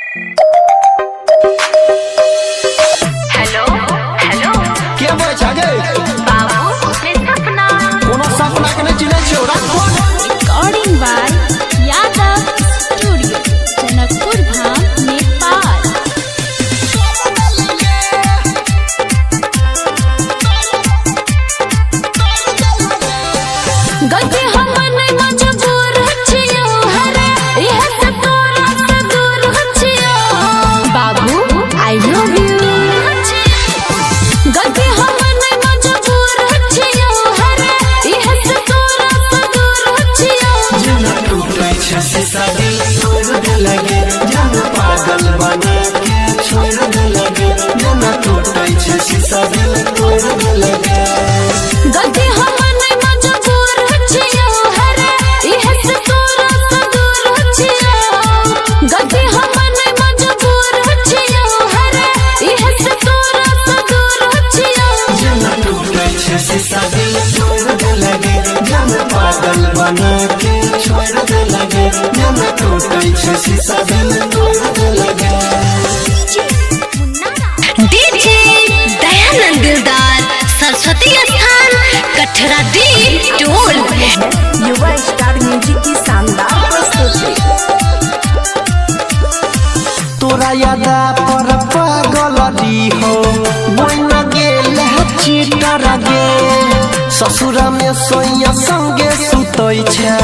Hello hello के बोल छगे बाबू मैं सपना कोनो सपना के नहीं चिन्है छियौ राखोन recording by Yadav studio Janakpur Dham Nepal. गलती हमर नहीं मजबूर छियो हरे इहे से तोरा से दूर छियो बाबू आई लव यू। गलती हमर नहीं मजबूर छियो हरे इहे से तोरा से दूर छियो। जना टूटे छे शीशा दिल तोड़ दे लगे जन पागल बना के छोड़ दे लगे जना टूटे छे शीशा दिल तोड़ दे लगे गलती हमर नहीं मजबूर छियो हरे इहे से तोरा से दूर छियो। गलती हमर नहीं मजबूर छियो हरे इहे से तोरा से दूर छियो। जना टूटे छे शीशा दिल तोड़ दे लगे जन पागल बना के छोड़ दे लगे जना टूटे छे शीशा दिल तोड़ दे लगे डीजे दयानंद दिलदार सरस्वती स्थान कठरा दी टोल युवा स्टार म्यूजिक की शानदार प्रस्तुति। तोरा यादा पर पागल दी हो बन गेल चीटर गे ससुरा में सोया संगे सुतै छे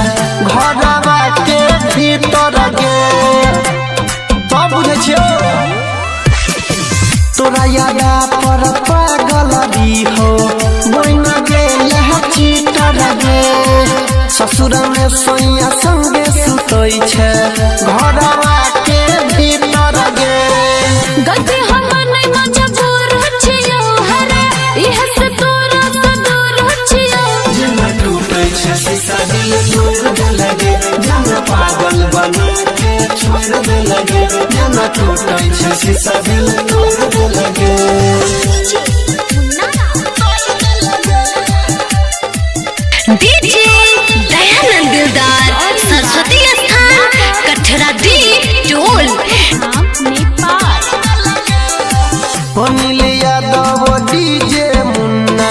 घरवा के भीतर गे सब बुझे छियो तोरा यादा पर पागल दी हो बन गेल चीटर गे ससुरा में सोया संगे सुतै छे घरवा के भीतर गे गलती हमर नहीं मजबूर छियो हरे इहे से तोरा से दूर छियो। जना टूटे छे शीशा दिल तोड़ दे लगे जना पागल बना के छोड़ दे लगे जना टूटे छे शीशा दिल तोड़ दे लगे डीजे दयानंद दिलदार सरस्वती स्थान कठरा दी टोल धाम नेपाल। अनिल यादव डीजे मुन्ना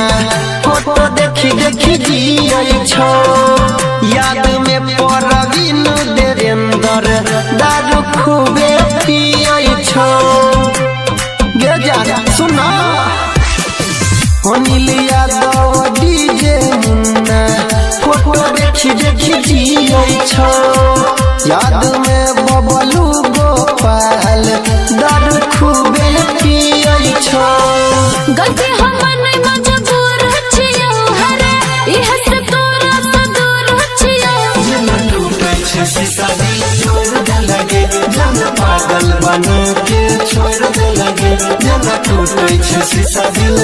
फोटो देखी देखी जियै छौ याद में परवीन देवेंद्र दारू खूबे पियै छौ गे जा सुना अनिल यादव डीजे मुन्ना फोटो देखी देखी जियै छौ याद में बबलू गोपाल दारू खूबे पियै छौ गलती हमर नहीं मजबूर छियो हरे इहे से तोरा से दूर छियो। जना टूटे छे शीशा दिल तोड़ दे लगे जना पागल बना के छोड़ दे लगे जना टूटे छे शीशा दिल